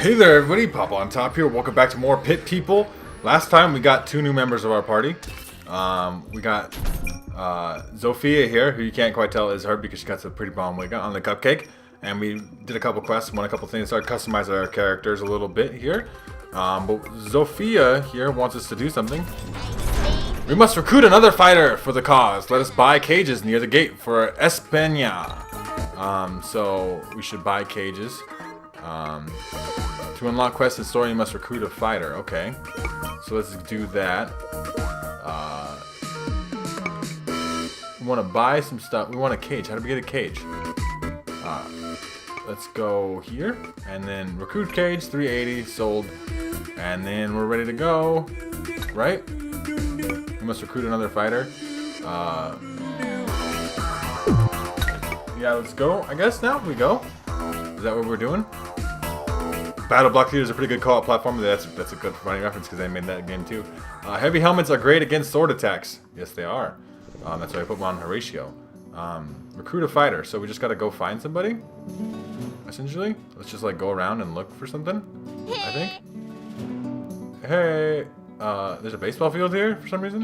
Hey there everybody, Popontop here. Welcome back to more Pit People. Last time we got two new members of our party. We got Zofia here, who you can't quite tell is her because she got a pretty bomb wig on the cupcake. And we did a couple quests, won a couple things, started customizing our characters a little bit here. But Zofia here wants us to do something. We must recruit another fighter for the cause. Let us buy cages near the gate for Espana. So we should buy cages. To unlock quests and story, you must recruit a fighter. Okay, so let's do that. We want to buy some stuff. We want a cage. How do we get a cage? Let's go here and then recruit cage 380 sold, and then we're ready to go. Right? We must recruit another fighter. Yeah, let's go. I guess now we go. Is that what we're doing? Battle Block Theater is a pretty good call-out platform. That's a good running reference because they made that game too. Heavy helmets are great against sword attacks. Yes, they are. That's why I put them on Horatio. Recruit a fighter. So we just gotta go find somebody. Essentially, let's just like go around and look for something. I think. Hey, there's a baseball field here for some reason.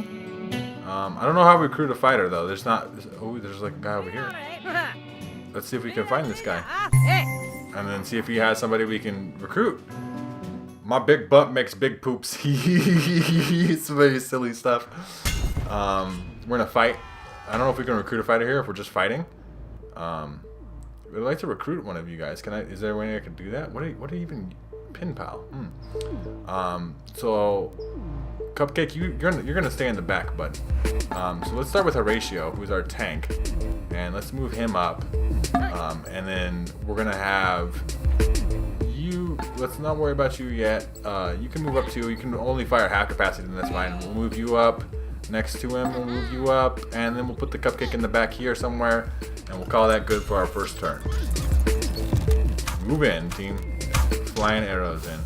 I don't know how we recruit a fighter though. There's not. Oh, there's like a guy over here. Let's see if we can find this guy. And then see if he has somebody we can recruit. My big butt makes big poops. It's very silly stuff. We're gonna fight. I don't know if we can recruit a fighter here, if we're just fighting. I'd like to recruit one of you guys. Can I? Is there a way I can do that? What are you even? Pin pal. So Cupcake, you're gonna stay in the back, bud. So let's start with Horatio, who's our tank, and let's move him up. And then we're gonna have you. Let's not worry about you yet. You can move up too. You can only fire half capacity, and that's fine. We'll move you up next to him. We'll move you up, and then we'll put the Cupcake in the back here somewhere, and we'll call that good for our first turn. Move in, team. Flying arrows in.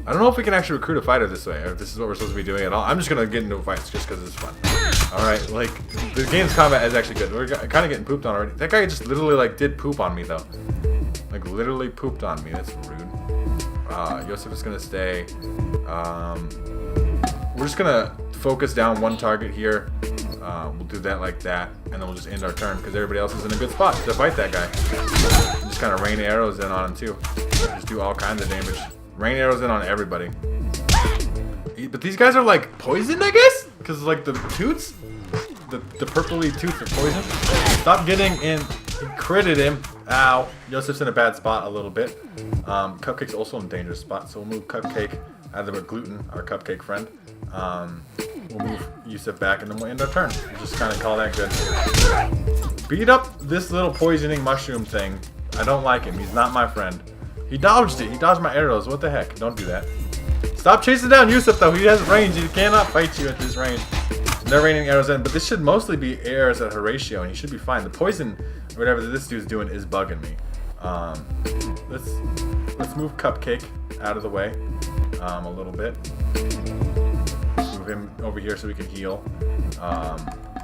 I don't know if we can actually recruit a fighter this way, or if this is what we're supposed to be doing at all. I'm just gonna get into fights just because it's fun. Alright, like, the game's combat is actually good. We're kind of getting pooped on already. That guy just literally, like, did poop on me, though. Like, literally pooped on me. That's rude. Yosef is gonna stay. We're just gonna focus down one target here. We'll do that like that, and then we'll just end our turn, because everybody else is in a good spot to fight that guy. And just kind of rain arrows in on him, too. Just do all kinds of damage. Rain arrows in on everybody. But these guys are like poisoned, I guess? Because like the toots? The purpley toots are poisoned. Stop getting in. He critted him. Ow. Yosef's in a bad spot a little bit. Cupcake's also in a dangerous spot, so we'll move Cupcake out of the gluten, our Cupcake friend. We'll move Yusuf back, and then we'll end our turn. We'll just kind of call that good. Beat up this little poisoning mushroom thing. I don't like him. He's not my friend. He dodged it. He dodged my arrows. What the heck? Don't do that. Stop chasing down Yusuf, though. He has range. He cannot fight you at this range. They're raining arrows in, but this should mostly be arrows at Horatio, and he should be fine. The poison, or whatever this dude's doing, is bugging me. Let's move Cupcake out of the way a little bit. Move him over here so we can heal.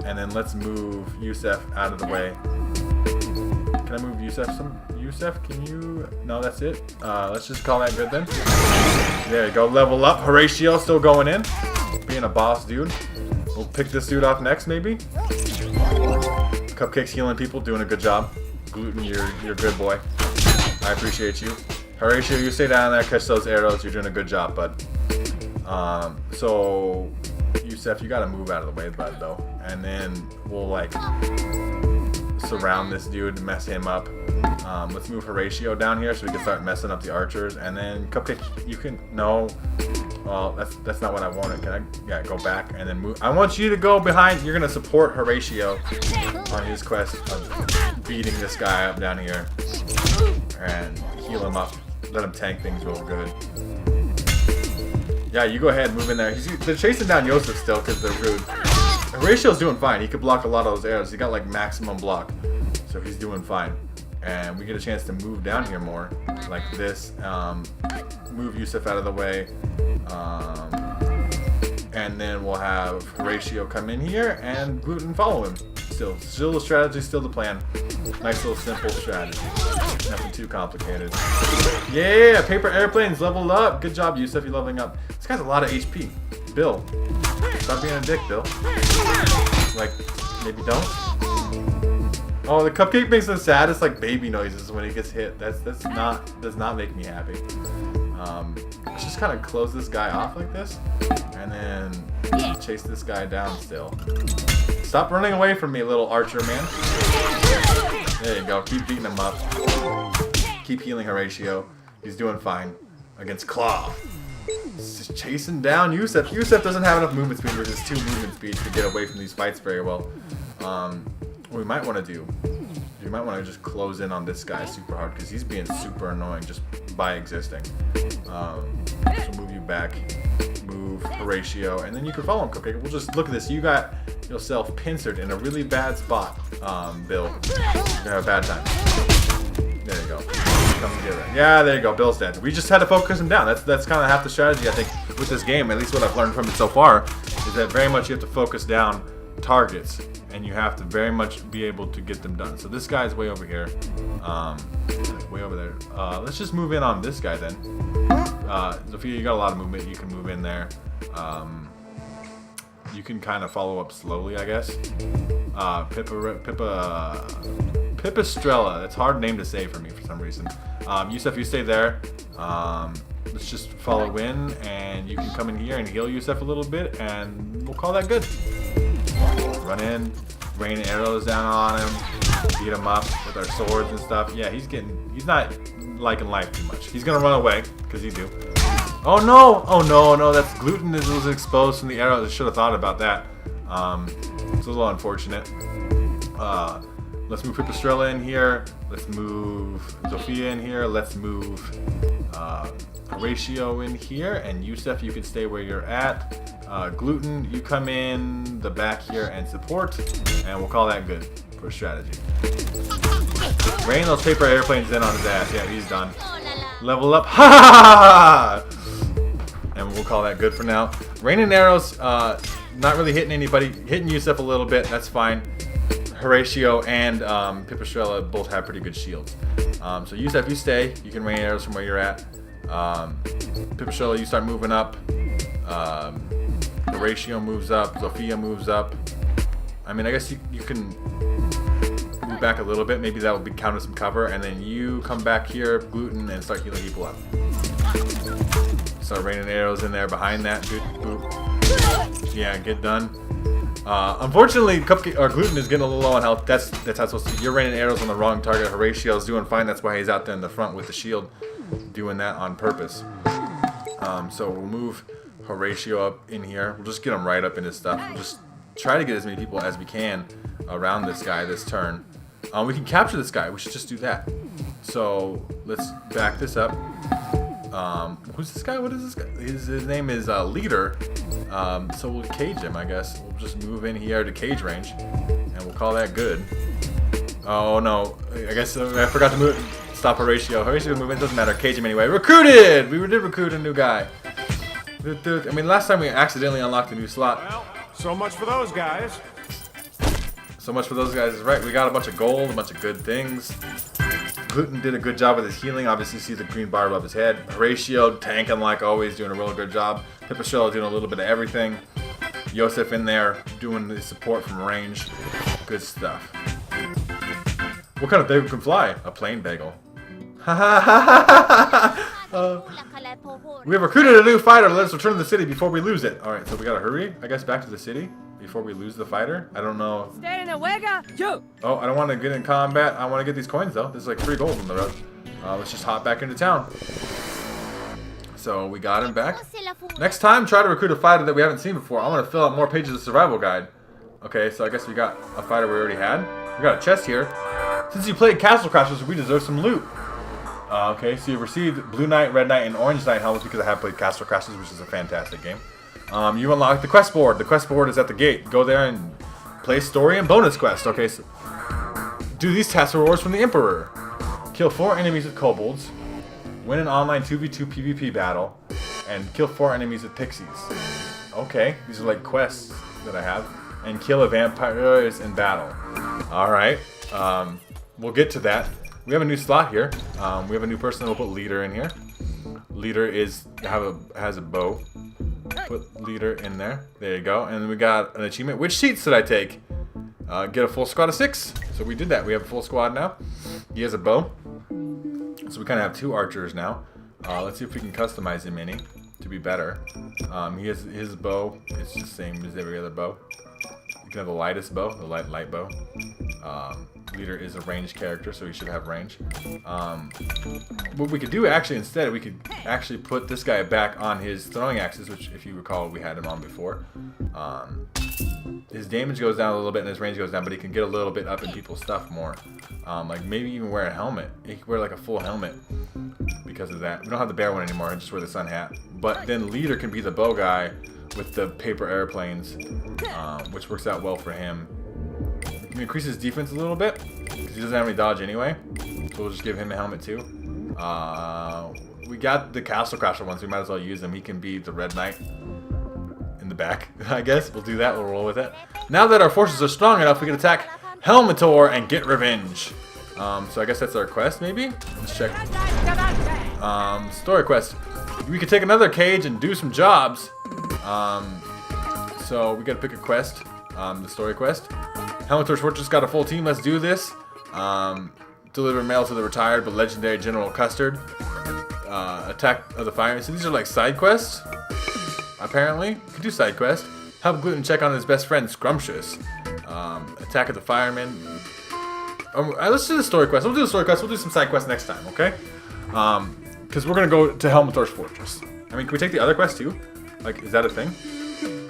And then let's move Yusuf out of the way. Can I move Yusuf some? Yusuf, can you? No, that's it. Let's just call that good then. There you go. Level up. Horatio still going in. Being a boss, dude. We'll pick this dude off next, maybe. Cupcake's healing people, doing a good job. Gluten, you're a good boy. I appreciate you. Horatio, you stay down there, catch those arrows. You're doing a good job, bud. So Yusuf, you gotta move out of the way, bud, though. And then we'll like surround this dude, mess him up. Let's move Horatio down here so we can start messing up the archers. And then Cupcake, you can no. Well, that's not what I wanted. Can I? Yeah, go back and then move. I want you to go behind. You're gonna support Horatio on his quest of beating this guy up down here and heal him up. Let him tank things real good. Yeah, you go ahead and move in there. They're chasing down Yosef still because they're rude. Horatio's doing fine. He could block a lot of those arrows. He got like maximum block, so he's doing fine. And we get a chance to move down here more, like this. Move Yusuf out of the way. And then we'll have Horatio come in here and Gluten follow him. Still the strategy, still the plan. Nice little simple strategy. Nothing too complicated. Yeah, paper airplanes leveled up. Good job, Yusef. You're leveling up. This guy's a lot of HP. Bill, stop being a dick, Bill. Like, maybe don't. Oh, the cupcake makes the saddest like baby noises when he gets hit. Does not make me happy. Let's just kind of close this guy off like this, and then chase this guy down still. Stop running away from me, little archer man. There you go. Keep beating him up. Keep healing Horatio. He's doing fine against Claw. Just chasing down Yusef. Yusef doesn't have enough movement speed, which is 2 movement speeds to get away from these fights very well. What we might want to do, you might want to just close in on this guy super hard because he's being super annoying just by existing. So move you back, move Horatio, and then you can follow him. Okay, we'll just look at this. You got yourself pincered in a really bad spot, Bill. You're gonna have a bad time. There you go. Come together. Yeah, there you go. Bill's dead. We just had to focus him down. That's kind of half the strategy, I think, with this game. At least what I've learned from it so far is that very much you have to focus down targets, and you have to very much be able to get them done. So this guy's way over here, way over there. Let's just move in on this guy then. Sophia, you got a lot of movement. You can move in there. You can kind of follow up slowly, I guess. Pipistrella. That's a hard name to say for me for some reason. Yusef, you stay there. Let's just follow in, and you can come in here and heal Yusef a little bit, and we'll call that good. Run in, rain arrows down on him, beat him up with our swords and stuff. Yeah, he's not liking life too much. He's gonna run away, because he do. Oh no! Oh no, that's gluten that was exposed from the arrows. I should have thought about that. It's a little unfortunate. Let's move Pipistrella in here. Let's move Sophia in here. Let's move Horatio in here. And Yusef, you can stay where you're at. Gluten, you come in the back here and support. And we'll call that good for strategy. Rain those paper airplanes in on his ass. Yeah, he's done. Level up. Ha ha ha! And we'll call that good for now. Rain and arrows, not really hitting anybody. Hitting Yusef a little bit, that's fine. Horatio and Pipistrella both have pretty good shields. So Yusef, you stay. You can rain arrows from where you're at. Pipistrella, you start moving up. Horatio moves up. Sophia moves up. I mean, I guess you can move back a little bit. Maybe that will be count as some cover. And then you come back here, Gluten, and start healing people up. Start raining arrows in there behind that. Boop. Yeah, get done. Unfortunately, Gluten is getting a little low on health. That's how it's supposed to be. You're raining arrows on the wrong target. Horatio's doing fine. That's why he's out there in the front with the shield, doing that on purpose. So we'll move Horatio up in here. We'll just get him right up in his stuff. We'll just try to get as many people as we can around this guy this turn. We can capture this guy. We should just do that. So let's back this up. Who's this guy? What is this guy? His name is Leader. So we'll cage him, I guess. We'll just move in here to cage range, and we'll call that good. Oh no, I guess I forgot to move. Stop Horatio. Horatio movement doesn't matter. Cage him anyway. Recruited! We did recruit a new guy. I mean, last time we accidentally unlocked a new slot. Well, so much for those guys. So much for those guys is right. We got a bunch of gold, a bunch of good things. Gluten did a good job with his healing. Obviously, see the green bar above his head. Horatio tanking like always, doing a real good job. Pipistrella doing a little bit of everything. Yusef in there doing the support from range. Good stuff. What kind of bagel can fly? A plain bagel. We have recruited a new fighter. Let us return to the city before we lose it. All right, so we gotta hurry, I guess, back to the city before we lose the fighter. I don't know. Oh, I don't want to get in combat. I want to get these coins though. There's like 3 gold on the road. Let's just hop back into town. So we got him back. Next time, try to recruit a fighter that we haven't seen before. I want to fill out more pages of survival guide. Okay, so I guess we got a fighter we already had. We got a chest here. Since you played Castle Crashers, we deserve some loot. Okay, so you've received Blue Knight, Red Knight, and Orange Knight helmets because I have played Castle Crashers, which is a fantastic game. You unlock the quest board. The quest board is at the gate. Go there and play story and bonus quest. Okay, so do these task rewards from the Emperor. Kill 4 enemies with kobolds. Win an online 2v2 PvP battle. And kill 4 enemies with pixies. Okay, these are like quests that I have. And kill a vampire in battle. Alright, we'll get to that. we have a new slot here. We have a new person. We'll put leader in here. Leader has a bow. Put leader in there. There you go. And we got an achievement. Which seats did I take? Get a full squad of 6. So we did that. We have a full squad now. He has a bow. So we kind of have 2 archers now. Let's see if we can customize him any to be better. He has his bow. It's the same as every other bow. You can have the lightest bow, the light bow. Leader is a ranged character, so he should have range. What we could do actually instead, we could actually put this guy back on his throwing axes, which if you recall we had him on before. His damage goes down a little bit and his range goes down, but he can get a little bit up in people's stuff more. Like maybe even wear a helmet. He could wear like a full helmet because of that. We don't have the bear one anymore, I just wear the sun hat. But then leader can be the bow guy with the paper airplanes, which works out well for him. We can increase his defense a little bit because he doesn't have any dodge anyway. So we'll just give him a helmet too. We got the Castle Crasher one, so we might as well use him. He can be the Red Knight in the back, I guess. We'll do that. We'll roll with it. Now that our forces are strong enough, we can attack Helmetor and get revenge. So I guess that's our quest, maybe? Let's check. Story quest. We could take another cage and do some jobs. So we gotta pick a quest. The story quest. Helmetor's Fortress got a full team. Let's do this. Deliver mail to the retired but legendary General Custard. Attack of the firemen. So these are like side quests. Apparently, you can do side quests. Help Gluten check on his best friend Scrumptious. Attack of the firemen. Let's do the story quest. We'll do the story quest. We'll do some side quests next time, okay? Because we're gonna go to Helmetor's Fortress. I mean, can we take the other quest too? Like, is that a thing?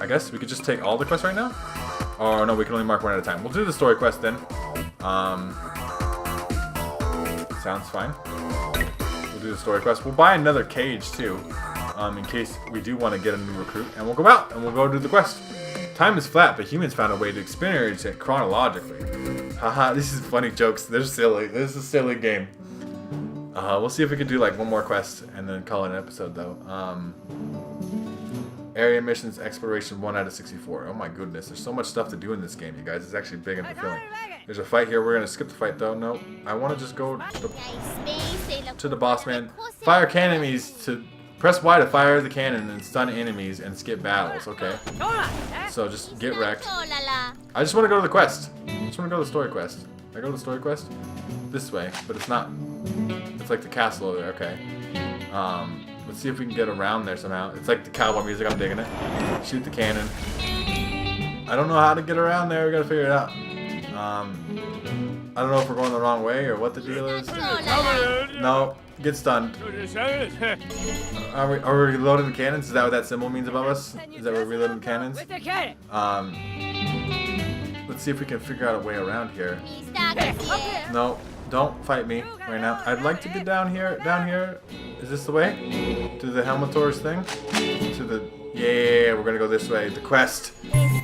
I guess we could just take all the quests right now. Or no, we can only mark one at a time. We'll do the story quest then. Sounds fine. We'll do the story quest. We'll buy another cage too, in case we do want to get a new recruit. And we'll go out and we'll go do the quest. Time is flat, but humans found a way to experience it chronologically. Haha, these is funny jokes. They're silly. This is a silly game. We'll see if we can do like one more quest and then call it an episode though. Area missions exploration 1 out of 64. Oh my goodness, there's so much stuff to do in this game, you guys. It's actually big and fulfilling. There's a fight here. We're gonna skip the fight though. No, I want to just go to the boss man. Fire enemies to press Y to fire the cannon and stun enemies and skip battles. Okay. So just get wrecked. I just want to go to the quest. I just want to go to the story quest. I go to the story quest this way, but it's not. It's like the castle over there. Okay. Let's see if we can get around there somehow. It's like the cowboy music. I'm digging it. Shoot the cannon. I don't know how to get around there. We gotta figure it out. I don't know if we're going the wrong way or what the deal is. No, get stunned. Are we reloading the cannons? Is that what that symbol means above us? Is that we're reloading the cannons? Let's see if we can figure out a way around here. No, don't fight me right now. I'd like to get down here. Down here. Is this the way? To the Helmetor's thing? To the... Yeah, we're gonna go this way. The quest.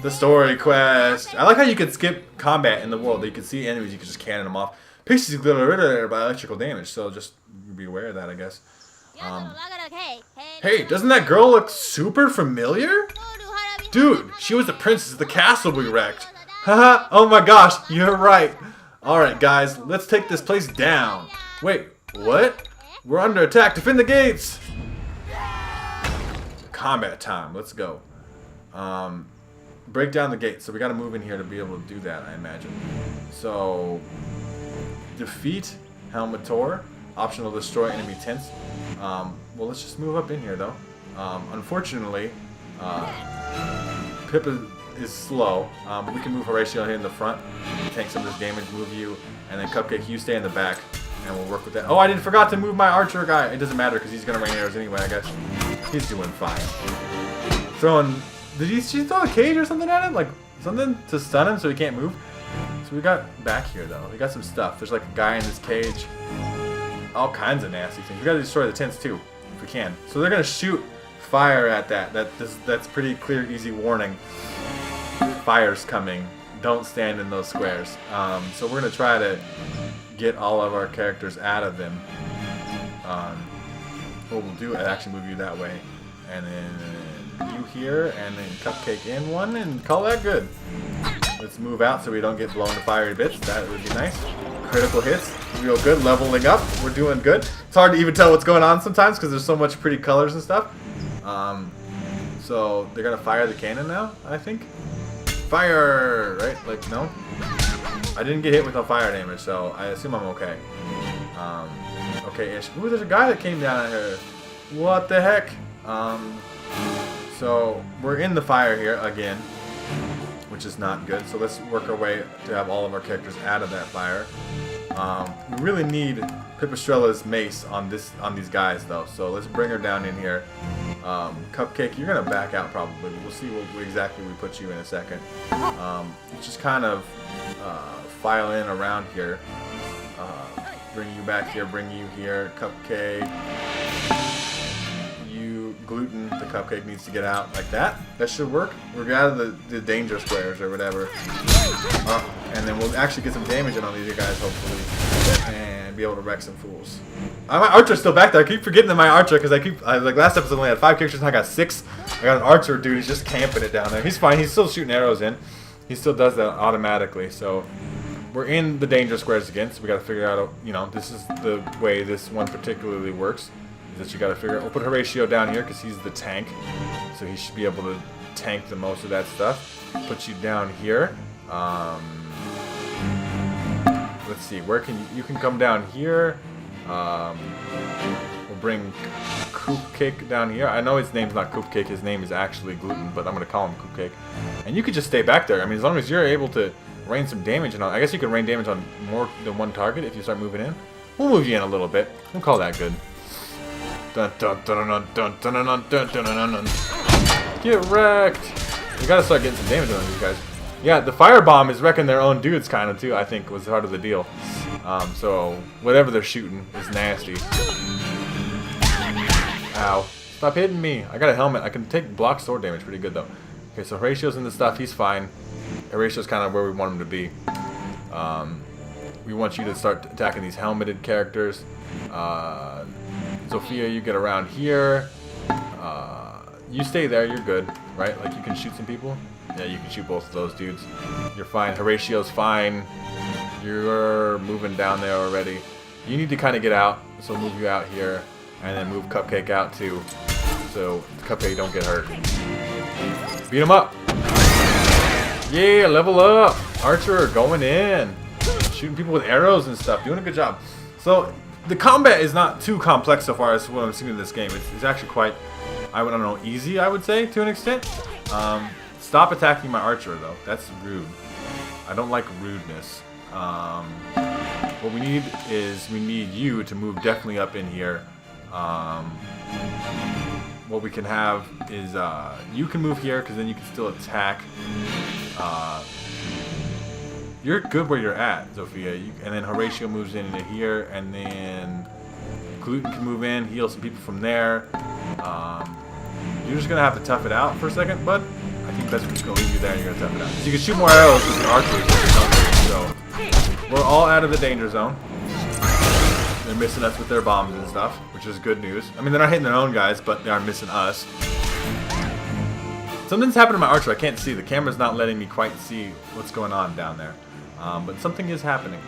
The story quest. I like how you can skip combat in the world. You can see enemies, you can just cannon them off. Pixies glitter by electrical damage, so just be aware of that, I guess. Hey, doesn't that girl look super familiar? Dude, she was the princess of the castle we wrecked. Haha, oh my gosh, you're right. Alright guys, let's take this place down. Wait, what? We're under attack. Defend the gates! Combat time. Let's go. Break down the gate. So we got to move in here to be able to do that, I imagine. So, defeat Helmetor. Optional destroy enemy tents. Well, let's just move up in here, though. Unfortunately, Pip is slow. But we can move Horatio here in the front. Tank some of this damage. Move you. And then Cupcake, you stay in the back. And we'll work with that. Oh, I forgot to move my archer guy. It doesn't matter because he's going to rain arrows anyway, I guess. He's doing fine. Throwing... Did she throw a cage or something at him? Like, something to stun him so he can't move? So we got back here, though. We got some stuff. There's like a guy in this cage. All kinds of nasty things. We got to destroy the tents, too, if we can. So they're going to shoot fire at that. That's pretty clear, easy warning. Fire's coming. Don't stand in those squares. So we're going to try to get all of our characters out of them. What we'll do is actually move you that way. And then you here, and then Cupcake in one, and call that good. Let's move out so we don't get blown to fiery bits. That would be nice. Critical hits. Real good. Leveling up. We're doing good. It's hard to even tell what's going on sometimes because there's so much pretty colors and stuff. So they're going to fire the cannon now, I think. Fire! Right? Like, no? I didn't get hit with no fire damage, so I assume I'm okay. Okay-ish. Ooh, there's a guy that came down here. What the heck? So we're in the fire here again, which is not good. So let's work our way to have all of our characters out of that fire. We really need Pipistrella's mace on these guys though. So let's bring her down in here. Cupcake, you're gonna back out probably. We'll see what exactly we put you in a second. Just kind of file in around here. Bring you back here. Bring you here. Cupcake. Gluten, the cupcake needs to get out like that. That should work. We're out of the danger squares or whatever. And then we'll actually get some damage in on these guys, hopefully. And be able to wreck some fools. My archer's still back there. I keep forgetting that my archer, because like last episode I only had 5 characters and I got 6. I got an archer dude who's just camping it down there. He's fine. He's still shooting arrows in. He still does that automatically. So we're in the danger squares again. So we got to figure out, you know, this is the way this one particularly works. That you got to figure out. We'll put Horatio down here because he's the tank, so he should be able to tank the most of that stuff. Put you down here. Let's see, where you can come down here. We'll bring Cupcake down here. I know his name's not Cupcake, his name is actually Gluten, but I'm gonna call him Cupcake. And you could just stay back there. I mean, as long as you're able to rain some damage on. I guess you can rain damage on more than one target if you start moving in. We'll move you in a little bit. We'll call that good. Dun, dun, dun, dun, dun, dun, dun, dun, dun, dun, dun, dun. Get wrecked! We gotta start getting some damage on these guys. Yeah, the firebomb is wrecking their own dudes kind of too, I think, was part of the deal. So, whatever they're shooting is nasty. Ow. Stop hitting me! I got a helmet. I can take block sword damage pretty good though. Okay, so Horatio's in the stuff. He's fine. Horatio's kind of where we want him to be. We want you to start attacking these helmeted characters. Sophia, you get around here. You stay there, you're good, right? Like you can shoot some people. Yeah, you can shoot both of those dudes. You're fine. Horatio's fine. You're moving down there already. You need to kind of get out, so we'll move you out here, and then move Cupcake out too, so Cupcake don't get hurt. Beat him up. Yeah, level up. Archer going in, shooting people with arrows and stuff. Doing a good job. So the combat is not too complex so far as what I'm seeing in this game. It's actually quite, I don't know, easy, I would say, to an extent. Stop attacking my archer, though. That's rude. I don't like rudeness. What we need is, we need you to move definitely up in here. What we can have is, you can move here, because then you can still attack. You're good where you're at, Sophia. And then Horatio moves into here, and then Gluten can move in, heal some people from there. You're just gonna have to tough it out for a second, bud. I think that's just gonna leave you there, and you're gonna tough it out. So you can shoot more arrows with the archers. So we're all out of the danger zone. They're missing us with their bombs and stuff, which is good news. I mean, they're not hitting their own guys, but they are missing us. Something's happened to my archer. I can't see. The camera's not letting me quite see what's going on down there. But something is happening.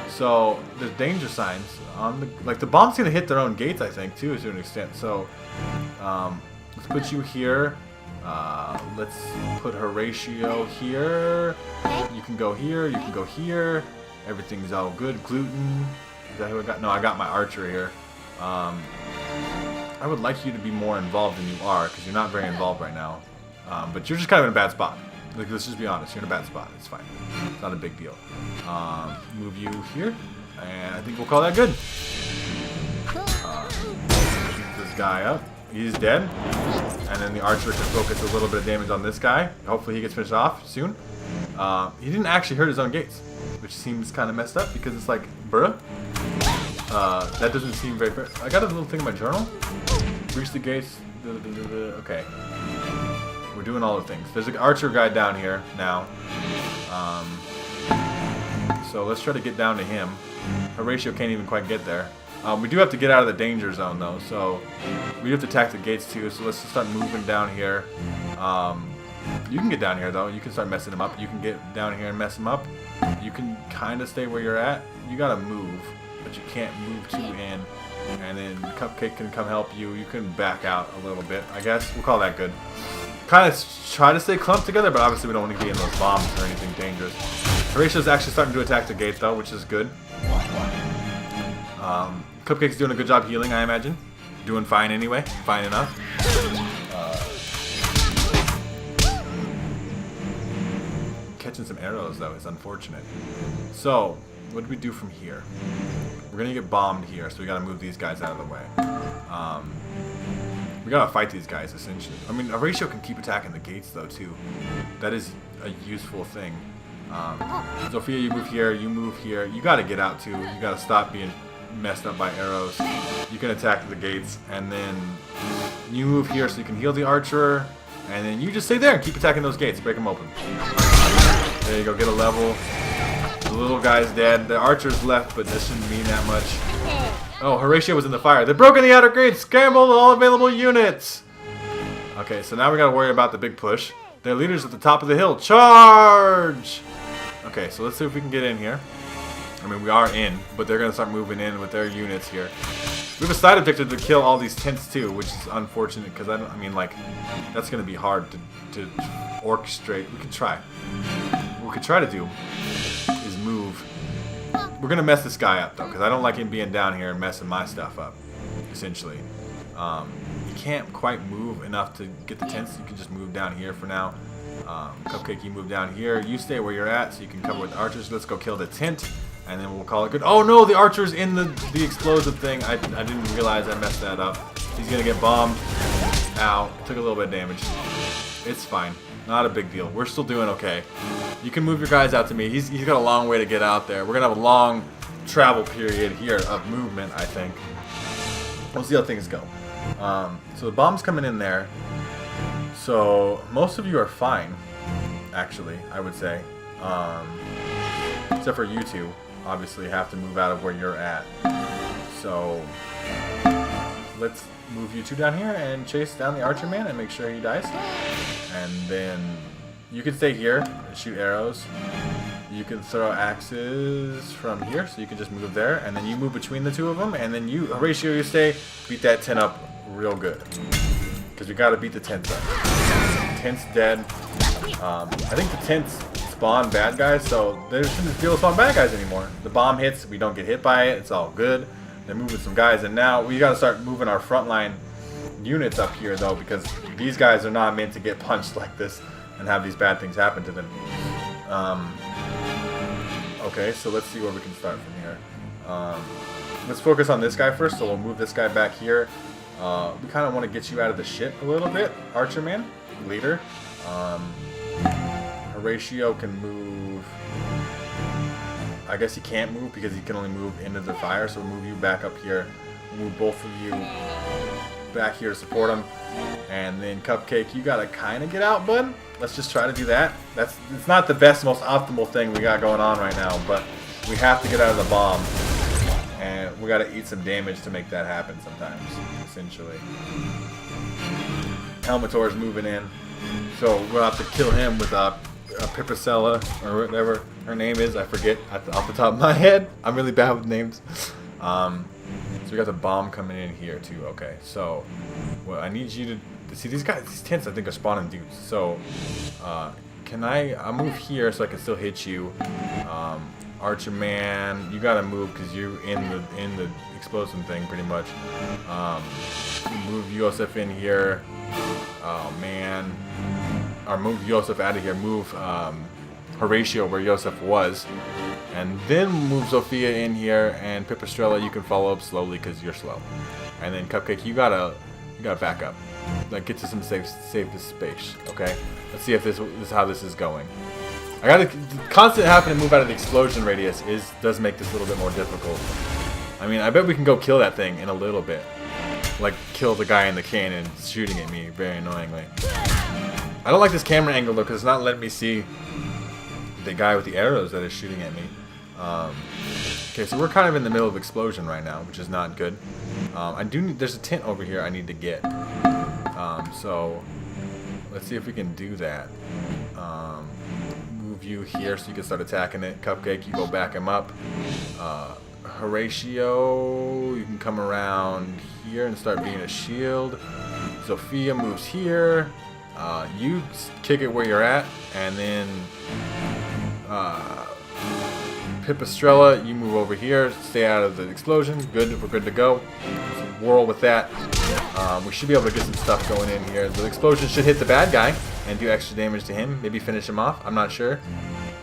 So there's danger signs on the bomb's gonna hit their own gates, I think, too, to an extent. So let's put you here. Let's put Horatio here. You can go here. You can go here. Everything's all good. Gluten. Is that who I got? No, I got my archer here. I would like you to be more involved than you are, because you're not very involved right now. But you're just kind of in a bad spot. Like, let's just be honest. You're in a bad spot. It's fine. It's not a big deal. Move you here, and I think we'll call that good. Keep this guy up. He's dead. And then the archer can focus a little bit of damage on this guy. Hopefully he gets finished off soon. He didn't actually hurt his own gates, which seems kind of messed up, because it's like, bruh. That doesn't seem very fair. I got a little thing in my journal. Reach the gates. Okay. We're doing all the things. There's an archer guy down here now. So let's try to get down to him. Horatio can't even quite get there. We do have to get out of the danger zone though, so we have to attack the gates too. So let's just start moving down here. You can get down here though. You can start messing them up. You can get down here and mess them up. You can kind of stay where you're at. You gotta move, but you can't move too in. And then Cupcake can come help you. You can back out a little bit, I guess. We'll call that good. Kind of try to stay clumped together, but obviously we don't want to be in those bombs or anything dangerous. Horatio's actually starting to attack the gate though, which is good. Cupcake's doing a good job healing, I imagine. Doing fine anyway. Fine enough. Catching some arrows though is unfortunate. So, what do we do from here? We're gonna get bombed here, so we gotta move these guys out of the way. We gotta fight these guys essentially. I mean, Horatio can keep attacking the gates though too. That is a useful thing. Sophia, you move here. You move here. You gotta get out too. You gotta stop being messed up by arrows. You can attack the gates, and then you move here so you can heal the archer, and then you just stay there and keep attacking those gates. Break them open. There you go. Get a level. The little guy's dead. The archer's left, but this shouldn't mean that much. Oh, Horatio was in the fire. They've broken the outer gates. Scramble all available units. Okay, so now we gotta worry about the big push. Their leader's at the top of the hill. Charge! Okay, so let's see if we can get in here. I mean, we are in, but they're gonna start moving in with their units here. We have a side objective to kill all these tents too, which is unfortunate because I mean, like, that's gonna be hard to orchestrate. We could try. What we could try to do is move. We're gonna mess this guy up though, because I don't like him being down here and messing my stuff up. Essentially, you can't quite move enough to get the tents. You can just move down here for now. Cupcake, you move down here. You stay where you're at, so you can cover with the archers. Let's go kill the tent, and then we'll call it good. Oh no, the archer's in the explosive thing. I didn't realize I messed that up. He's gonna get bombed. Ow! Took a little bit of damage. It's fine. Not a big deal. We're still doing okay. You can move your guys out to me. He's got a long way to get out there. We're gonna have a long travel period here of movement, I think. We'll see how things go. So the bomb's coming in there. So most of you are fine, actually, I would say. Except for you two, obviously have to move out of where you're at. So let's move you two down here and chase down the archer man and make sure he dies. And then you can stay here and shoot arrows. You can throw axes from here, so you can just move there, and then you move between the two of them, and then you, Horatio, you stay, beat that tent up real good. Because we gotta beat the tents up. Tent's dead. I think the tents spawn bad guys, so they shouldn't be able to spawn bad guys anymore. The bomb hits, we don't get hit by it, it's all good. They're moving some guys, and now we gotta start moving our frontline units up here though, because these guys are not meant to get punched like this and have these bad things happen to them. Okay, so let's see where we can start from here. Let's focus on this guy first, so we'll move this guy back here. We kind of want to get you out of the shit a little bit, Archer Man, leader. Horatio can move. I guess he can't move because he can only move into the fire, so we'll move you back up here. Move both of you back here to support him. And then Cupcake, you gotta kind of get out, bud. Let's just try to do that. It's not the best, most optimal thing we got going on right now, but we have to get out of the bomb. And we gotta eat some damage to make that happen sometimes, essentially. Helmator's moving in. So we'll have to kill him with a Pipistrella, or whatever her name is. I forget off the top of my head. I'm really bad with names. So we got the bomb coming in here too. Okay, so well, I need you to see these guys. These tents I think are spawning dudes. So can I'll move here so I can still hit you. Archer Man, you gotta move because you're in the explosive thing pretty much. Move Yosef in here. Oh man. Or move Yosef out of here. Move Horatio where Yosef was. And then move Sophia in here, and Pipistrella you can follow up slowly because you're slow. And then Cupcake, you gotta back up. Like get to some safe space. Okay. Let's see if this is how this is going. I gotta constant having to move out of the explosion radius does make this a little bit more difficult. I mean, I bet we can go kill that thing in a little bit. Like kill the guy in the cannon shooting at me very annoyingly. I don't like this camera angle though because it's not letting me see the guy with the arrows that is shooting at me. Okay, so we're kind of in the middle of explosion right now, which is not good. There's a tent over here I need to get. So let's see if we can do that. Move you here so you can start attacking it. Cupcake, you go back him up. Horatio, you can come around here and start being a shield. Sophia moves here. You kick it where you're at, and then Pipistrella, you move over here. Stay out of the explosion. Good, we're good to go. So whirl with that. We should be able to get some stuff going in here. The explosion should hit the bad guy and do extra damage to him. Maybe finish him off. I'm not sure.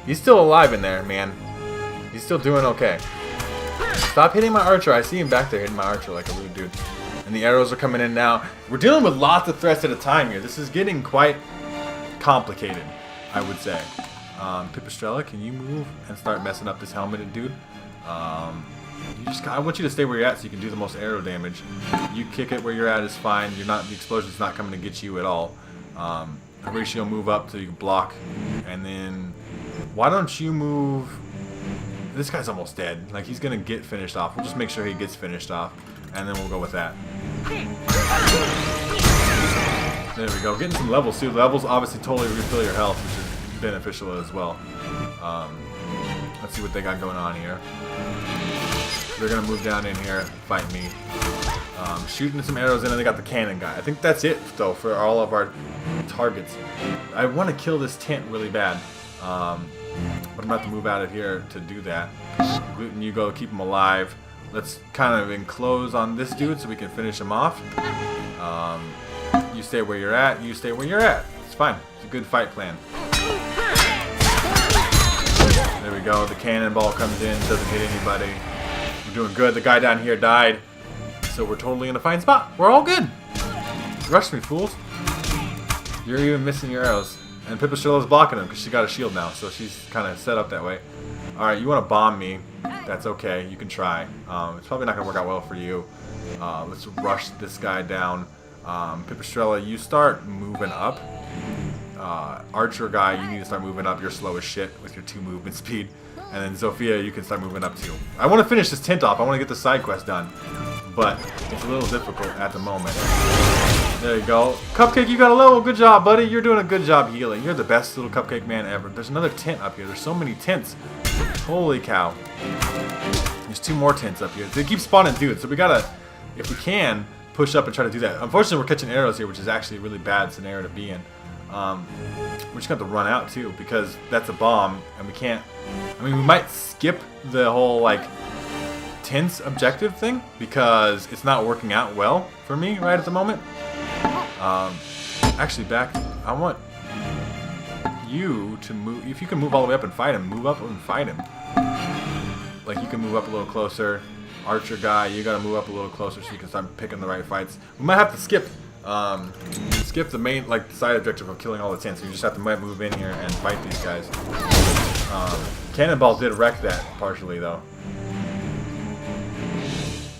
He's still alive in there, man. He's still doing okay. Stop hitting my archer. I see him back there hitting my archer like a rude dude. And the arrows are coming in now. We're dealing with lots of threats at a time here. This is getting quite complicated, I would say. Pipistrella, can you move and start messing up this helmeted dude? I want you to stay where you're at so you can do the most arrow damage. You kick it where you're at is fine. You're not, the explosion's not coming to get you at all. Horatio, move up so you can block. And then, why don't you move? This guy's almost dead. Like, he's gonna get finished off. We'll just make sure he gets finished off, and then we'll go with that. There we go. Getting some levels too. Levels obviously totally refill your health, which is beneficial as well. Let's see what they got going on here. They're gonna move down in here, fight me. Shooting some arrows in, and they got the cannon guy. I think that's it though for all of our targets. I want to kill this tent really bad. But I'm about to move out of here to do that. Gluten, you go keep him alive. Let's kind of enclose on this dude so we can finish him off. You stay where you're at. You stay where you're at. It's fine. It's a good fight plan. There we go. The cannonball comes in. Doesn't hit anybody. We're doing good. The guy down here died. So we're totally in a fine spot. We're all good. Rush me, fools. You're even missing your arrows. And Pipistrella's blocking him because she got a shield now, so she's kind of set up that way. Alright, you want to bomb me. That's okay. You can try. It's probably not going to work out well for you. Let's rush this guy down. Pipistrella, you start moving up. Archer guy, you need to start moving up. You're slow as shit with your 2 movement speed. And then Sophia, you can start moving up too. I want to finish this tent off. I want to get the side quest done. But it's a little difficult at the moment. There you go. Cupcake, you got a level. Good job, buddy. You're doing a good job healing. You're the best little cupcake man ever. There's another tent up here. There's so many tents. Holy cow. There's 2 more tents up here. They keep spawning dudes, so we gotta, if we can, push up and try to do that. Unfortunately, we're catching arrows here, which is actually a really bad scenario to be in. We're just gonna have to run out too, because that's a bomb, and we can't. I mean, we might skip the whole like tents objective thing because it's not working out well for me right at the moment. Actually, I want you to move. If you can move all the way up and fight him, move up and fight him. Like, you can move up a little closer. Archer guy, you gotta move up a little closer so you can start picking the right fights. We might have to skip the main, like, side objective of killing all the tents. You just have to move in here and fight these guys. Cannonball did wreck that partially, though.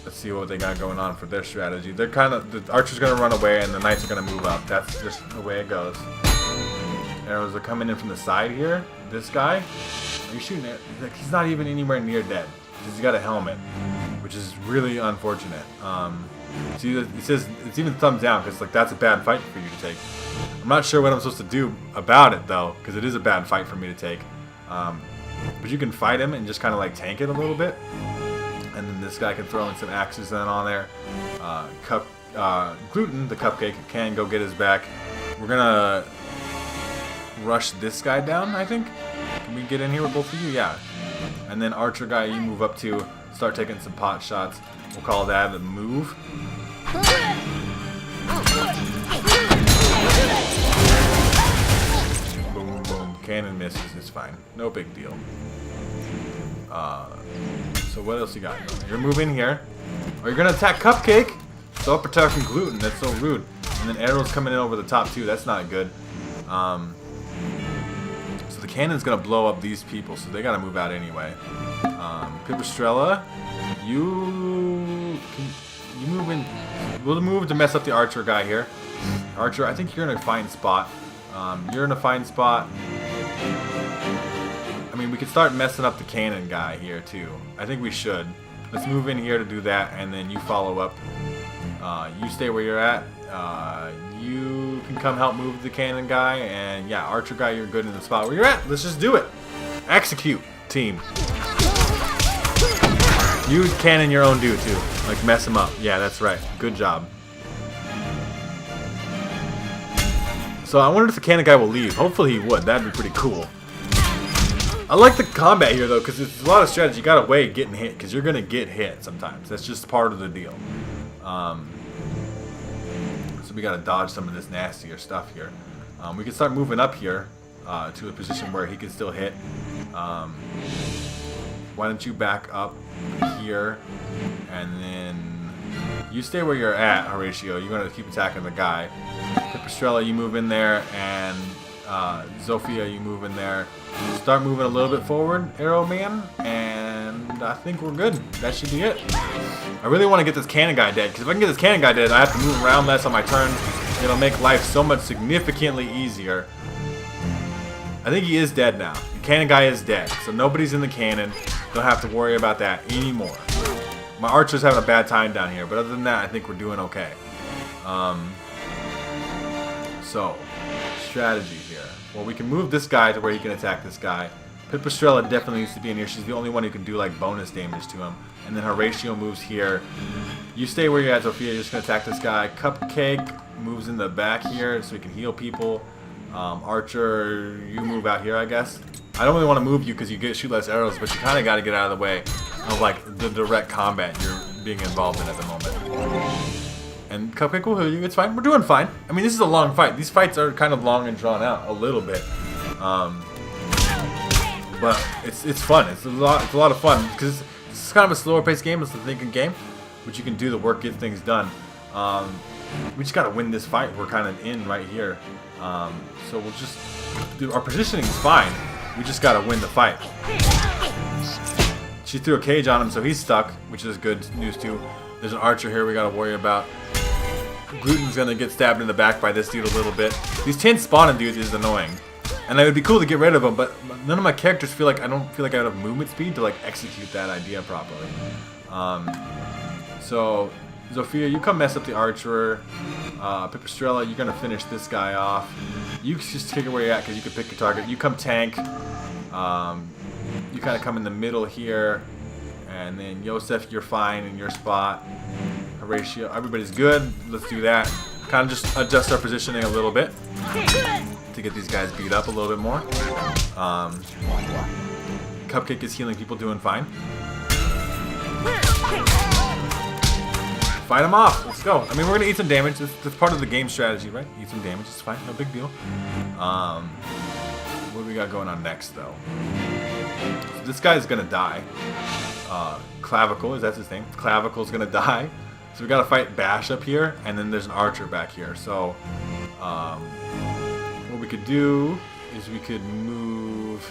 Let's see what they got going on for their strategy. They're kind of, the archer's gonna run away and the knights are gonna move up. That's just the way it goes. Arrows are coming in from the side here. This guy, are you shooting it? Like, he's not even anywhere near dead. He's got a helmet, which is really unfortunate. See, it says it's even thumbs down because like that's a bad fight for you to take. I'm not sure what I'm supposed to do about it though, because it is a bad fight for me to take. But you can fight him and just kind of like tank it a little bit, and then this guy can throw in some axes then on there. Gluten, the cupcake, can go get his back. We're gonna rush this guy down, I think. Can we get in here with both of you? Yeah. And then Archer guy, you move up to start taking some pot shots. We'll call that a move. Boom, boom. Cannon misses. It's fine. No big deal. So what else you got? You're moving here. Or you're gonna attack Cupcake. Stop attacking Gluten. That's so rude. And then arrows coming in over the top too. That's not good. So the cannon's gonna blow up these people, so they gotta move out anyway. Pipistrella, you move in. We'll move to mess up the archer guy here. Archer, I think you're in a fine spot. You're in a fine spot. I mean, we could start messing up the cannon guy here too. I think we should. Let's move in here to do that, and then you follow up. You stay where you're at. You you can come help move the cannon guy. And yeah, archer guy, you're good in the spot where you're at. Let's just do it. Execute, team. You cannon your own dude too. Like mess him up. Yeah, that's right. Good job. So I wondered if the cannon guy will leave. Hopefully he would. That'd be pretty cool. I like the combat here though, because it's a lot of strategy. You gotta weigh getting hit, because you're gonna get hit sometimes. That's just part of the deal. So we gotta dodge some of this nastier stuff here. We can start moving up here to a position where he can still hit. Why don't you back up here, and then you stay where you're at, Horatio. You're gonna keep attacking the guy. Pipistrella, you move in there, and Zofia, you move in there. Start moving a little bit forward, Arrow Man, and I think we're good. That should be it. I really want to get this cannon guy dead, because if I can get this cannon guy dead, I have to move around less on my turn. It'll make life so much significantly easier. I think he is dead now. The cannon guy is dead, so nobody's in the cannon. Don't have to worry about that anymore. My archer's having a bad time down here, but other than that, I think we're doing okay. So, strategy here. Well, we can move this guy to where he can attack this guy. Pipistrella definitely needs to be in here. She's the only one who can do like bonus damage to him. And then Horatio moves here. You stay where you're at, Sophia. You're just going to attack this guy. Cupcake moves in the back here so he can heal people. Archer, you move out here, I guess. I don't really want to move you because you shoot less arrows, but you kind of got to get out of the way of like the direct combat you're being involved in at the moment. And Cupcake will heal you. It's fine. We're doing fine. I mean, this is a long fight. These fights are kind of long and drawn out a little bit, but it's fun. It's a lot of fun because it's kind of a slower paced game. It's a thinking game, but you can do the work, get things done. We just gotta win this fight. We're kind of in right here, so we'll just do. Our positioning is fine. We just gotta win the fight. She threw a cage on him, so he's stuck, which is good news too. There's an archer here we gotta worry about. Gluten's gonna get stabbed in the back by this dude a little bit. These 10 spawning dudes is annoying. And it would be cool to get rid of them, but none of my characters feel like, I don't feel like I have movement speed to like execute that idea properly. So, Zofia, you come mess up the archer. Pipistrella, you're gonna finish this guy off. You just take it where you're at because you can pick your target. You come tank. You kind of come in the middle here. And then Yosef, you're fine in your spot. Horatio, everybody's good. Let's do that. Kind of just adjust our positioning a little bit to get these guys beat up a little bit more. Cupcake is healing people, doing fine. Fight them off. Let's go. I mean, we're gonna eat some damage. That's part of the game strategy, right? Eat some damage. It's fine. No big deal. What do we got going on next, though? So this guy's gonna die. Clavicle, that's his name. Clavicle's gonna die. So we gotta fight Bash up here, and then there's an archer back here. So what we could do is we could move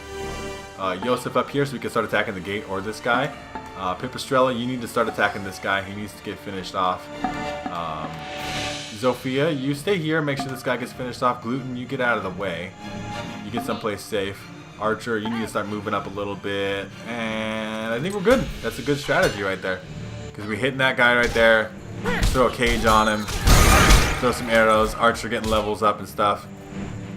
Yosef up here so we can start attacking the gate or this guy. Pipistrella, you need to start attacking this guy. He needs to get finished off. Zofia, you stay here, make sure this guy gets finished off. Gluten, you get out of the way. You get someplace safe. Archer, you need to start moving up a little bit. And I think we're good. That's a good strategy right there. Because we're hitting that guy right there. Throw a cage on him. Throw some arrows. Archer getting levels up and stuff.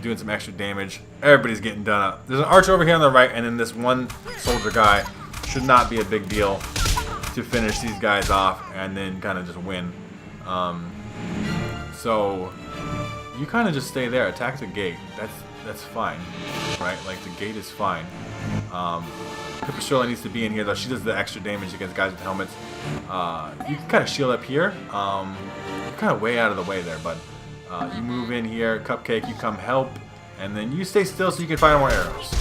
Doing some extra damage. Everybody's getting done up. There's an archer over here on the right. And then this one soldier guy. Should not be a big deal to finish these guys off. And then kind of just win. So you kind of just stay there. Attack the gate. That's fine, right? Like, the gate is fine. Pipistrella needs to be in here, though. She does the extra damage against guys with helmets. You can kind of shield up here. You're kind of way out of the way there, bud. You move in here. Cupcake, you come help. And then you stay still so you can fire more arrows.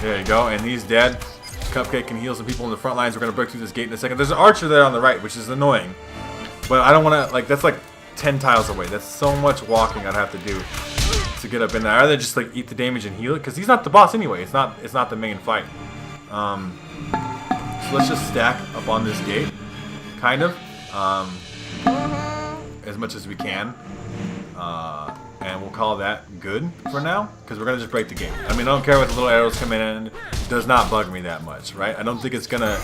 There you go, and he's dead. Cupcake can heal some people in the front lines. We're going to break through this gate in a second. There's an archer there on the right, which is annoying. But I don't want to, like, that's like 10 tiles away. That's so much walking I'd have to do to get up in there. I'd rather just like eat the damage and heal it, because he's not the boss anyway. It's not the main fight. So let's just stack up on this gate, kind of, as much as we can, and we'll call that good for now, because we're gonna just break the gate. I mean, I don't care what the little arrows come in. It does not bug me that much, right? I don't think it's gonna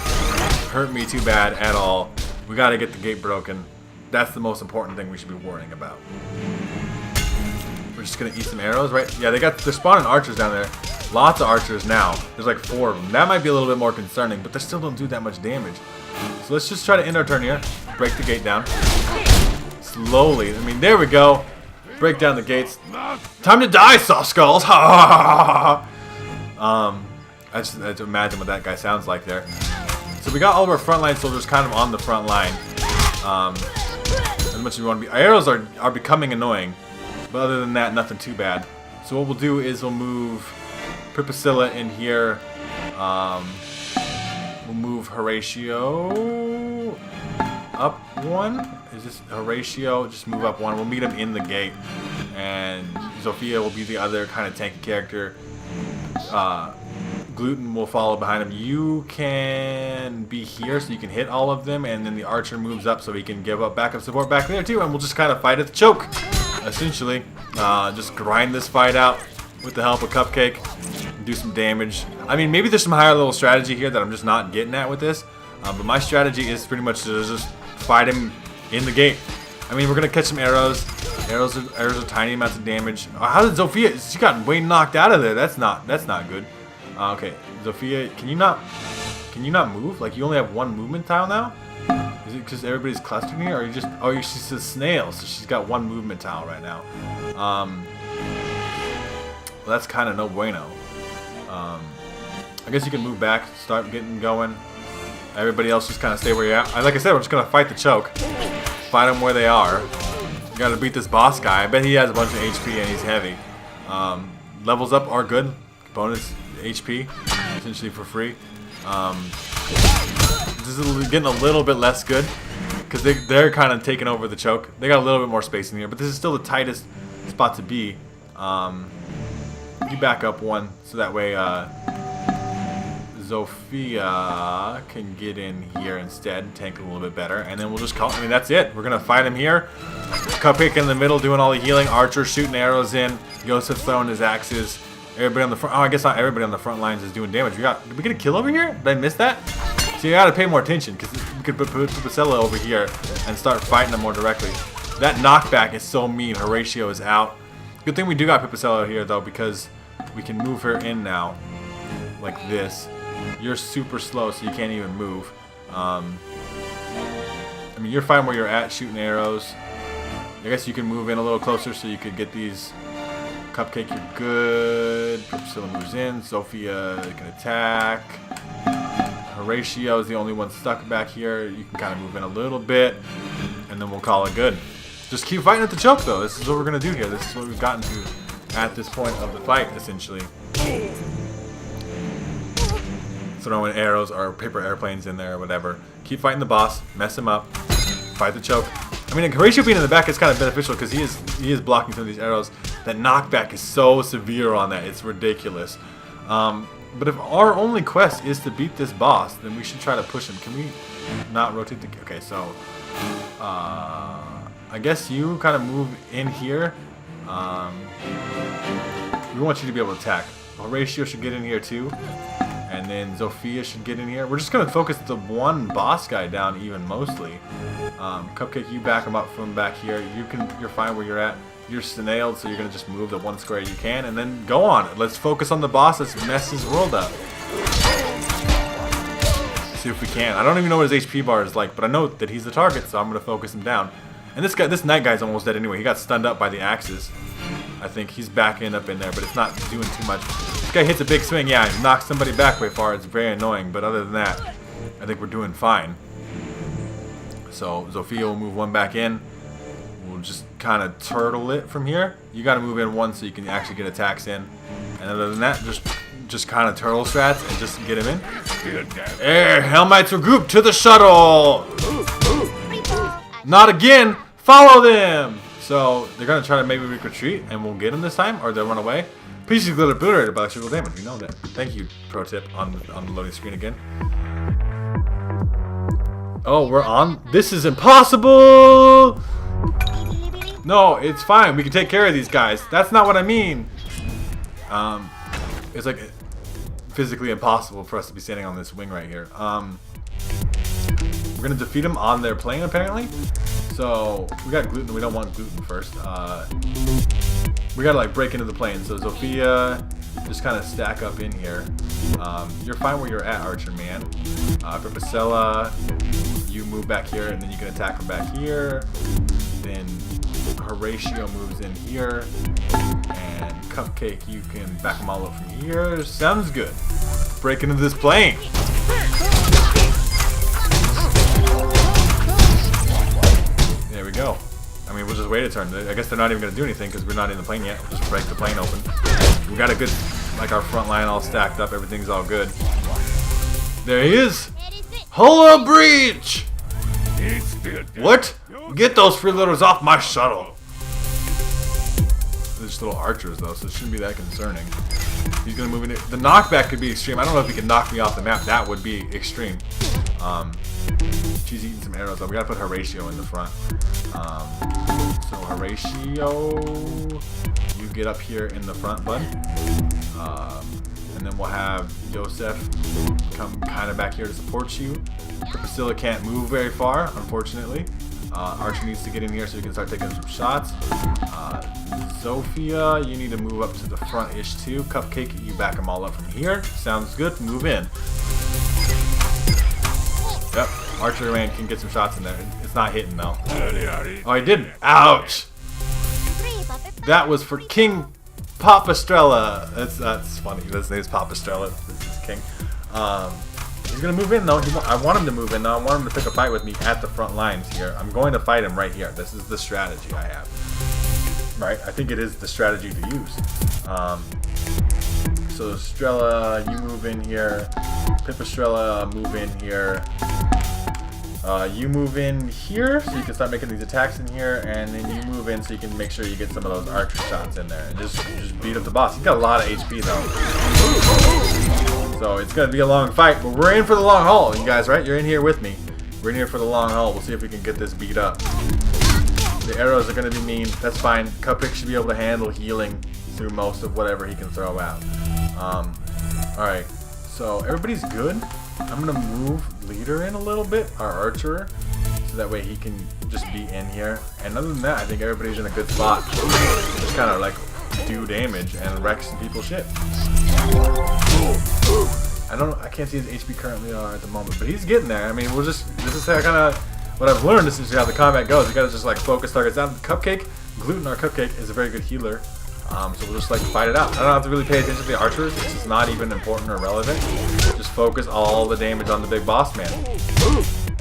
hurt me too bad at all. We gotta get the gate broken. That's the most important thing we should be worrying about. We're just gonna eat some arrows, right? Yeah, they're spawning archers down there. Lots of archers now. There's like 4 of them. That might be a little bit more concerning, but they still don't do that much damage. So let's just try to end our turn here. Break the gate down. Slowly. I mean, there we go. Break down the gates. Time to die, soft skulls. I just imagine what that guy sounds like there. So we got all of our frontline soldiers kind of on the front line. As much as we want to be. Our arrows are becoming annoying. But other than that, nothing too bad. So what we'll do is we'll move Pipistrella in here. We'll move Horatio up 1. Is this Horatio? Just move up 1. We'll meet him in the gate. And Zofia will be the other kind of tanky character. Gluten will follow behind him. You can be here so you can hit all of them, and then the archer moves up so he can give up backup support back there too, and we'll just kind of fight at the choke. Essentially, just grind this fight out with the help of Cupcake, do some damage. I mean, maybe there's some higher level strategy here that I'm just not getting at with this, but my strategy is pretty much to just fight him in the gate. I mean, we're gonna catch some arrows. Arrows are tiny amounts of damage. How did Zofia? She got way knocked out of there. That's not good. Okay, Zofia, can you not move? Like, you only have 1 movement tile now? Is it because everybody's clustered here, or you just? Oh, she's a snail, so she's got 1 movement tile right now. Well, that's kind of no bueno. I guess you can move back, start getting going. Everybody else just kind of stay where you're at. Like I said, we're just gonna fight the choke, fight them where they are. You gotta beat this boss guy. I bet he has a bunch of HP and he's heavy. Levels up are good. Bonus HP, essentially for free. This is getting a little bit less good because they're kind of taking over the choke. They got a little bit more space in here, but this is still the tightest spot to be. You back up 1 so that way Zofia can get in here instead, tank a little bit better, and then we'll just call. I mean, that's it. We're gonna fight him here. Cupcake in the middle, doing all the healing. Archer shooting arrows in. Yosef throwing his axes. Everybody on the front. Oh, I guess not everybody on the front lines is doing damage. Did we get a kill over here? Did I miss that? So you gotta pay more attention because we could put Pipistrella over here and start fighting them more directly. That knockback is so mean. Horatio is out. Good thing we do got Pipistrella here though, because we can move her in now, like this. You're super slow, so you can't even move. I mean, you're fine where you're at, shooting arrows. I guess you can move in a little closer so you could get these. Cupcake, you're good. Pipistrella moves in. Zofia can attack. Horatio is the only one stuck back here. You can kind of move in a little bit, and then we'll call it good. Just keep fighting at the choke, though. This is what we're going to do here. This is what we've gotten to at this point of the fight, essentially. Throwing arrows or paper airplanes in there or whatever. Keep fighting the boss. Mess him up. Fight the choke. I mean, Horatio being in the back is kind of beneficial because he is blocking some of these arrows. That knockback is so severe on that. It's ridiculous. But if our only quest is to beat this boss, then we should try to push him. Can we not rotate the... Okay, so... I guess you kind of move in here. We want you to be able to attack. Horatio should get in here too. And then Zofia should get in here. We're just going to focus the 1 boss guy down even mostly. Cupcake, you back him up from back here. You're fine where you're at. You're snailed, so you're going to just move the 1 square you can, and then go on. Let's focus on the boss. Let's mess his world up. See if we can. I don't even know what his HP bar is like, but I know that he's the target, so I'm going to focus him down. And this night guy's almost dead anyway. He got stunned up by the axes. I think he's backing up in there, but it's not doing too much. This guy hits a big swing. Yeah, he knocks somebody back way far. It's very annoying, but other than that, I think we're doing fine. So Zofia will move 1 back in. We'll just kind of turtle it from here. You got to move in 1 so you can actually get attacks in. And other than that, just kind of turtle strats and just get him in. Hey, Helmites regroup to the shuttle. Not again. Follow them. So they're gonna try to maybe retreat, and we'll get them this time, or they'll run away. Please use glitter obliterator by electrical damage. We know that. Thank you. Pro tip on the loading screen again. Oh, we're on. This is impossible. No, it's fine. We can take care of these guys. That's not what I mean. It's like physically impossible for us to be standing on this wing right here. We're gonna defeat them on their plane apparently. So we got gluten. We don't want gluten first. We gotta like break into the plane. So Zofia, just kind of stack up in here. You're fine where you're at, Archer Man. Pipistrella, you move back here, and then you can attack from back here. Then Horatio moves in here, and Cupcake, you can back them all up from here. Sounds good. Break into this plane. There we go. I mean, we'll just wait a turn. I guess they're not even going to do anything because we're not in the plane yet. We'll just break the plane open. We got a good, like our front line all stacked up. Everything's all good. There he is. Hull breach. What? Get those freeloaders off my shuttle. They're just little archers though, so it shouldn't be that concerning. He's gonna move in. The knockback could be extreme. I don't know if he can knock me off the map. That would be extreme. She's eating some arrows though. We gotta put Horatio in the front. So Horatio, you get up here in the front, bud. And then we'll have Joseph come kind of back here to support you. Priscilla can't move very far, unfortunately. Archer needs to get in here so you can start taking some shots. Zofia, you need to move up to the front-ish too. Cupcake, you back them all up from here. Sounds good. Move in. Yep, Archer Man can get some shots in there. It's not hitting though. Oh, he didn't. Ouch! That was for King Pipistrella. That's funny. His name's Pipistrella. This is King. He's gonna move in though. I want him to move in though. I want him to pick a fight with me at the front lines here. I'm going to fight him right here. This is the strategy I have. Right? I think it is the strategy to use. So Strella, you move in here. Pipistrella, move in here. You move in here so you can start making these attacks in here, and then you move in so you can make sure you get some of those archer shots in there and just beat up the boss. He's got a lot of HP though, so it's gonna be a long fight, but we're in for the long haul, you guys. Right? You're in here with me. We're in here for the long haul. We'll see if we can get this beat up. The arrows are gonna be mean. That's fine. Cupcake should be able to handle healing through most of whatever he can throw out. All right. So everybody's good. I'm gonna move leader in a little bit, our archer, so that way he can just be in here. And other than that, I think everybody's in a good spot. Just kind of like do damage and wreck some people's shit. I can't see his HP currently at the moment, but he's getting there. I mean, this is how kind of what I've learned. This is how the combat goes. You gotta just like focus targets down. Cupcake, gluten, our Cupcake is a very good healer. So we'll just like fight it out. I don't have to really pay attention to the archers. It's just not even important or relevant. Just focus all the damage on the big boss man,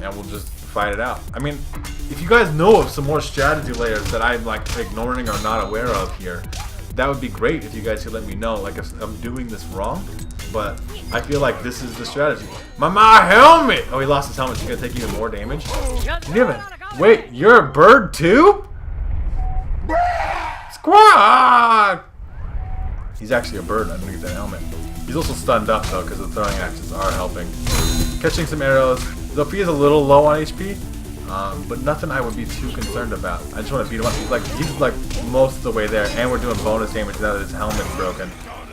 and we'll just fight it out. I mean, if you guys know of some more strategy layers that I'm like ignoring or not aware of here, that would be great if you guys could let me know. Like if I'm doing this wrong, but I feel like this is the strategy. My helmet! Oh, he lost his helmet. He's gonna take even more damage. Wait, you're a bird too? Squawk! He's actually a bird underneath that helmet. He's also stunned up though because the throwing axes are helping. Catching some arrows. Zofia's a little low on HP, but nothing I would be too concerned about. I just want to beat him up. He's like most of the way there, and we're doing bonus damage now that his helmet's broken.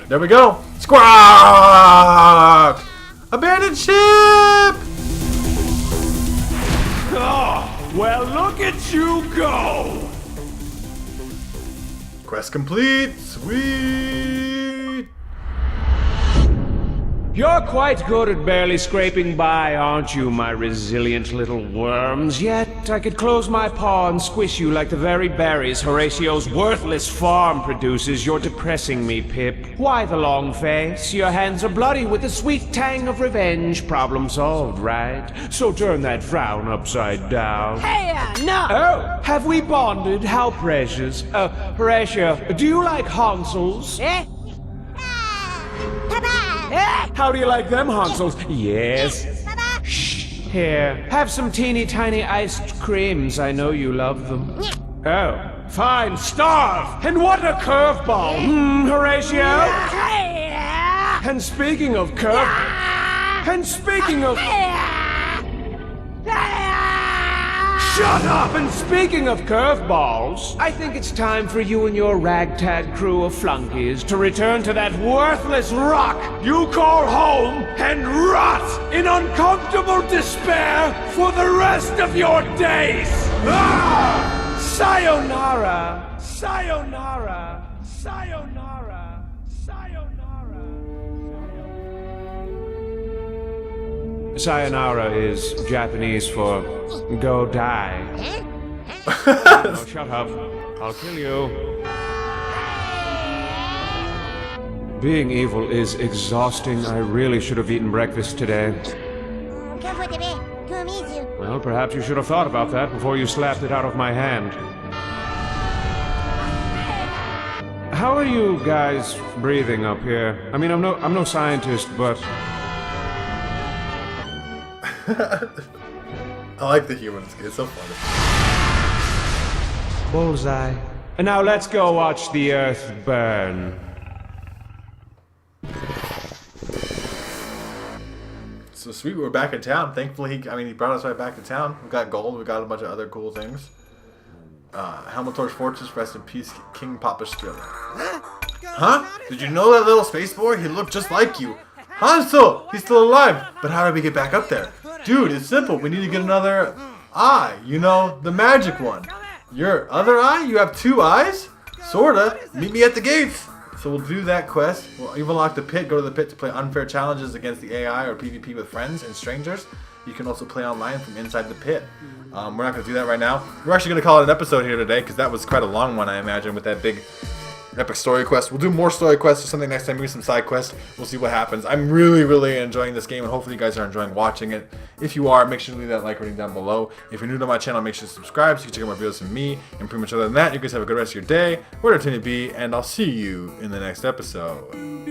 There we go. Squawk! Abandoned ship! Oh, well, look at you go! Quest complete. Sweet. You're quite good at barely scraping by, aren't you, my resilient little worms? Yet I could close my paw and squish you like the very berries Horatio's worthless farm produces. You're depressing me, Pip. Why the long face? Your hands are bloody with the sweet tang of revenge. Problem solved, right? So turn that frown upside down. Hey, no! Oh, have we bonded? How precious. Horatio, do you like Hansels? Eh? How do you like them, Hansels? Yes. Shh. Here, have some teeny tiny iced creams. I know you love them. Oh, fine, starve! And what a curveball! Horatio? And speaking of Shut up! And speaking of curveballs, I think it's time for you and your ragtag crew of flunkies to return to that worthless rock you call home and rot in uncomfortable despair for the rest of your days! Ah! Sayonara! Sayonara! Sayonara! Sayonara! Sayonara is Japanese for go die. Oh, shut up. I'll kill you. Being evil is exhausting. I really should have eaten breakfast today. Well, perhaps you should have thought about that before you slapped it out of my hand. How are you guys breathing up here? I mean, I'm no scientist, but I like the humor. It's so funny. bullseye. And now let's go watch the earth burn. So sweet, we're back in town. Thankfully, he brought us right back to town. We got gold. We got a bunch of other cool things. Helmator's Fortress, rest in peace, King Pipistrella. Huh? Did you know that little space boy? He looked just like you. Hansel, he's still alive. But how did we get back up there? Dude, it's simple. We need to get another eye. You know, the magic one. Your other eye? You have two eyes? Sorta. Meet me at the gates. So we'll do that quest. We'll even unlock the pit. Go to the pit to play unfair challenges against the AI or PvP with friends and strangers. You can also play online from inside the pit. We're not going to do that right now. We're actually going to call it an episode here today because that was quite a long one, I imagine, with that big epic story quest. We'll do more story quests or something next time, maybe some side quests. We'll see what happens. I'm really, really enjoying this game, and hopefully you guys are enjoying watching it. If you are, make sure to leave that like rating down below. If you're new to my channel, make sure to subscribe so you can check out more videos from me. And pretty much other than that, you guys have a good rest of your day. We're Entertainment B, and I'll see you in the next episode.